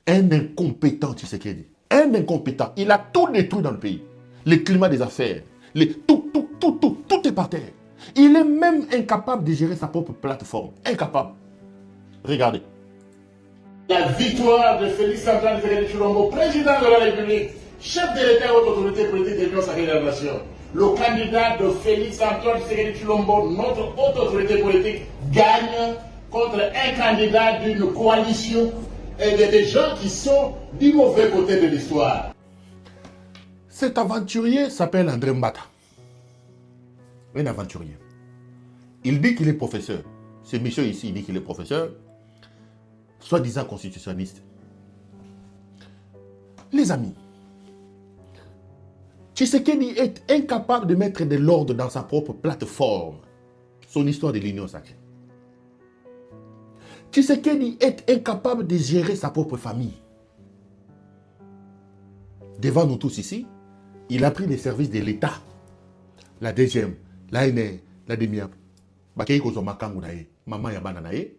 Un incompétent, tu sais qu'il dit. Un incompétent. Il a tout détruit dans le pays. Le climat des affaires. Tout est par terre. Il est même incapable de gérer sa propre plateforme. Incapable. Regardez. La victoire de Félix-Antoine Tshisekedi Tshilombo, président de la République, chef de l'État et haute autorité politique de l'Union sacrée de la Nation. Le candidat de Félix-Antoine Tshisekedi Tshilombo, notre haute autorité politique, gagne contre un candidat d'une coalition et des gens qui sont du mauvais côté de l'histoire. Cet aventurier s'appelle André Mbata. Un aventurier. Il dit qu'il est professeur. Ce monsieur ici, il dit qu'il est professeur, soi-disant constitutionniste. Les amis, Tshisekedi est incapable de mettre de l'ordre dans sa propre plateforme, son histoire de l'Union sacrée. Tshisekedi est incapable de gérer sa propre famille. Devant nous tous ici, il a pris les services de l'État. La DGM, l'ANR, la DEMIAP. Bakei kozo makangu na ye, maman ya bana na ye,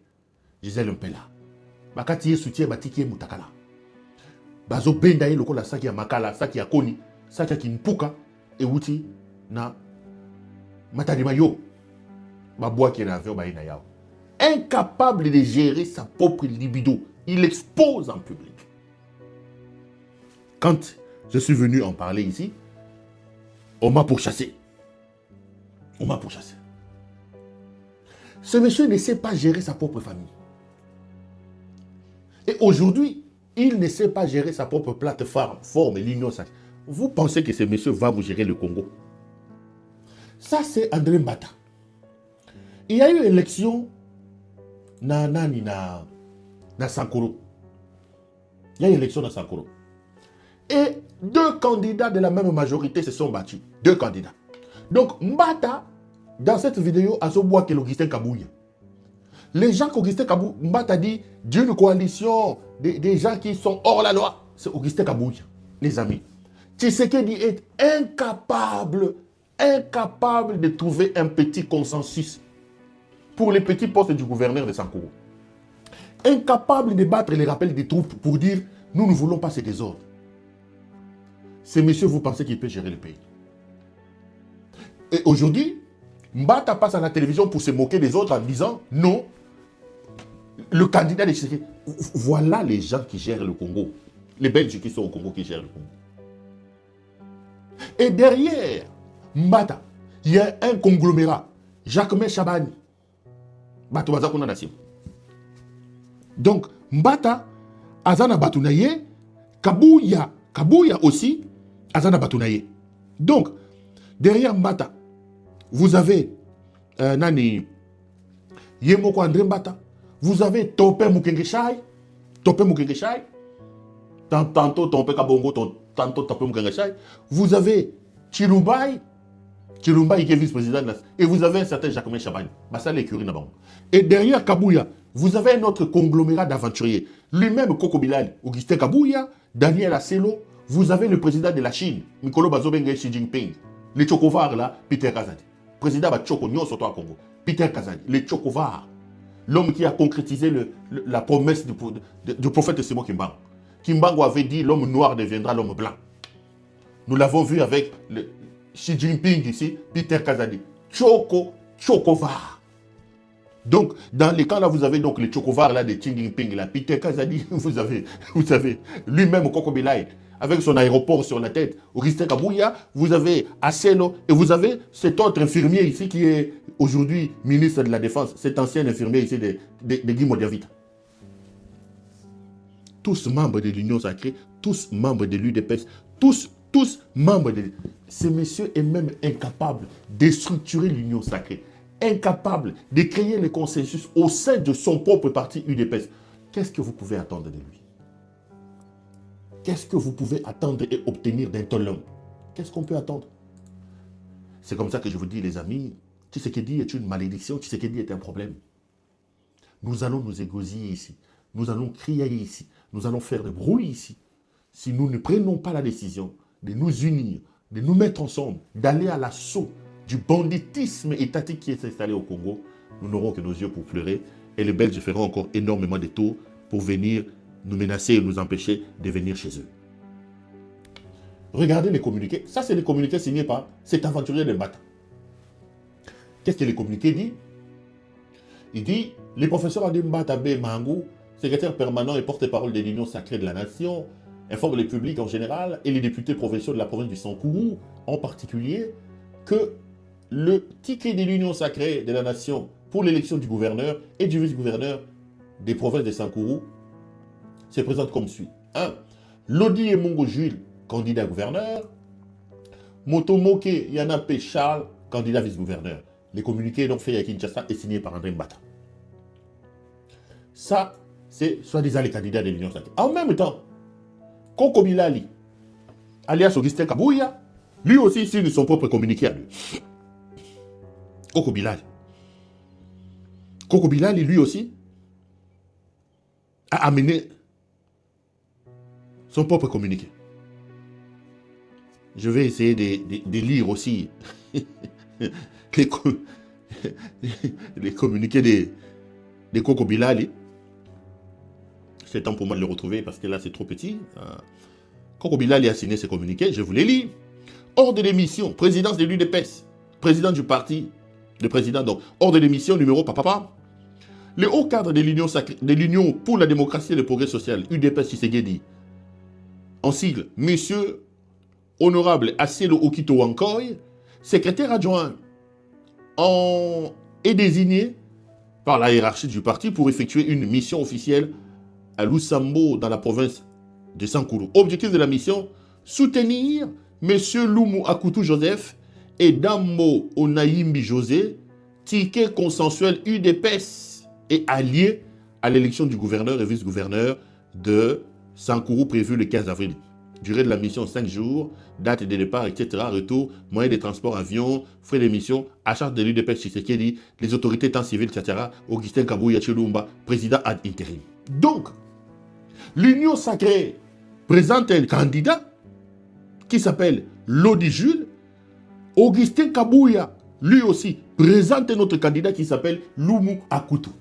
Gisèle Mpela. Bakati ye soutien batiki ye mutakala. Bazo benda ye lokola saki ya makala, saki ya koni, saki ya kimpuka, e wuti na matadima yo. Babwa ki na avion ba na yao. Incapable de gérer sa propre libido. Il expose en public. Quand je suis venu en parler ici, on m'a pourchassé. On m'a pourchassé. Ce monsieur ne sait pas gérer sa propre famille. Et aujourd'hui, il ne sait pas gérer sa propre plateforme, l'Union sacrée. Vous pensez que ce monsieur va vous gérer le Congo? Ça, c'est André Mbata. Il y a eu une élection na Sankoro. Il y a eu une élection dans Sankoro. Et deux candidats de la même majorité se sont battus. Deux candidats. Donc, Mbata, dans cette vidéo, a ce bois que l'Augustin Kabouya. Les gens qu'Augustin Kabouya, Mbata dit, d'une coalition des gens qui sont hors la loi, c'est Augustin Kabouya, les amis. Tshisekedi est incapable de trouver un petit consensus pour les petits postes du gouverneur de Sankoro. Incapable de battre les rappels des troupes pour dire, nous ne voulons pas ces désordres. Ces messieurs, vous pensez qu'il peut gérer le pays? Et aujourd'hui, Mbata passe à la télévision pour se moquer des autres en disant non, le candidat de Tshisekedi. Voilà les gens qui gèrent le Congo. Les Belges qui sont au Congo qui gèrent le Congo. Et derrière Mbata, il y a un conglomérat. Jacquemain Chabani. Donc, Mbata, Azana Batounaye, Kabouya aussi, Azana Batounaye. Donc, derrière Mbata, vous avez Nani Yemoko André Mbata, vous avez Topé Mukengeshai, tantôt Topé Kabongo, tantôt Topé Mukengeshai, vous avez Chilumbai qui est vice-président, et vous avez un certain Jacquemain Chabani, ça l'écurie là-bas. Et derrière Kabouya, vous avez un autre conglomérat d'aventuriers, lui-même Koko Bilal, Augustin Kabouya, Daniel Asselo, vous avez le président de la Chine, Mikolo Bazobenge Xi Jinping, le Chokovar là, Peter Kazadi. Président Bachoko Nyon surtout à Congo. Peter Kazadi, le Chokovar. L'homme qui a concrétisé la promesse du prophète Simon Kimbangu. Kimbangu avait dit l'homme noir deviendra l'homme blanc. Nous l'avons vu avec Xi Jinping ici, Peter Kazadi. Chokovar. Donc, dans les cas là, vous avez donc le Chokovar là de Xi Jinping, là, Peter Kazadi, vous avez lui-même Koko Bilai, avec son aéroport sur la tête, Augustin Kabouya, vous avez Asselo, et vous avez cet autre infirmier ici qui est aujourd'hui ministre de la Défense, cet ancien infirmier ici de Guy Modiavita. Tous membres de l'Union sacrée, tous membres de l'UDPS, tous membres de... Ce monsieur est même incapable de structurer l'Union sacrée, incapable de créer le consensus au sein de son propre parti UDPS. Qu'est-ce que vous pouvez attendre de lui? Qu'est-ce que vous pouvez attendre et obtenir d'un tel homme? Qu'est-ce qu'on peut attendre? C'est comme ça que je vous dis, les amis, Tshisekedi est une malédiction, Tshisekedi est un problème. Nous allons nous égosiller ici, nous allons crier ici, nous allons faire des bruits ici. Si nous ne prenons pas la décision de nous unir, de nous mettre ensemble, d'aller à l'assaut du banditisme étatique qui est installé au Congo, nous n'aurons que nos yeux pour pleurer et les Belges feront encore énormément de tours pour venir nous menacer et nous empêcher de venir chez eux. Regardez les communiqués. Ça, c'est les communiqués signés par cet aventurier de Mbata. Qu'est-ce que les communiqués disent? Il dit, les professeurs Adi Mbata B. Mangou, secrétaire permanent et porte-parole de l'Union sacrée de la Nation, informe les publics en général et les députés provinciaux de la province du Sankourou en particulier que le ticket de l'Union sacrée de la Nation pour l'élection du gouverneur et du vice-gouverneur des provinces de Sankourou se présente comme suit. 1. Lodi Emongo Jules, candidat gouverneur. Motomoke Yanapé Charles, candidat vice-gouverneur. Les communiqués donc faits à Kinshasa et signés par André Mbata. Ça, c'est soi-disant les candidats de l'Union sacrée. En même temps, Koko Bilali, alias Augustin Kabouya, lui aussi signe son propre communiqué à lui. Koko Bilali. Koko Bilali, lui aussi, a amené son propre communiqué. Je vais essayer de lire aussi les communiqués de Koko Bilali. C'est temps pour moi de le retrouver parce que là c'est trop petit. Koko Bilali a signé ses communiqués, je vous les lis. Hors de l'émission, présidence de l'UDPS, président du parti, le président donc, hors de l'émission numéro papa. Le haut cadre de l'Union pour la démocratie et le progrès social, UDPS Tshisekedi, en sigle, monsieur honorable Asielo Okito Wankoy, secrétaire adjoint, est désigné par la hiérarchie du parti pour effectuer une mission officielle à Lusambo dans la province de Sankourou. Objectif de la mission, soutenir monsieur Lumu Akutu Joseph et Dambo Onaimbi José, ticket consensuel UDPS et allié à l'élection du gouverneur et vice-gouverneur de Sankourou prévu le 15 avril. Durée de la mission 5 jours, date de départ, etc. Retour, moyens de transport, avion, frais d'émission, à charge de l'UDPS Tshisekedi, les autorités temps civiles, etc. Augustin Kabouya Chilumba, président ad intérim. Donc, l'Union sacrée présente un candidat qui s'appelle Lodi Jules. Augustin Kabouya, lui aussi, présente un autre candidat qui s'appelle Lumu Akutu.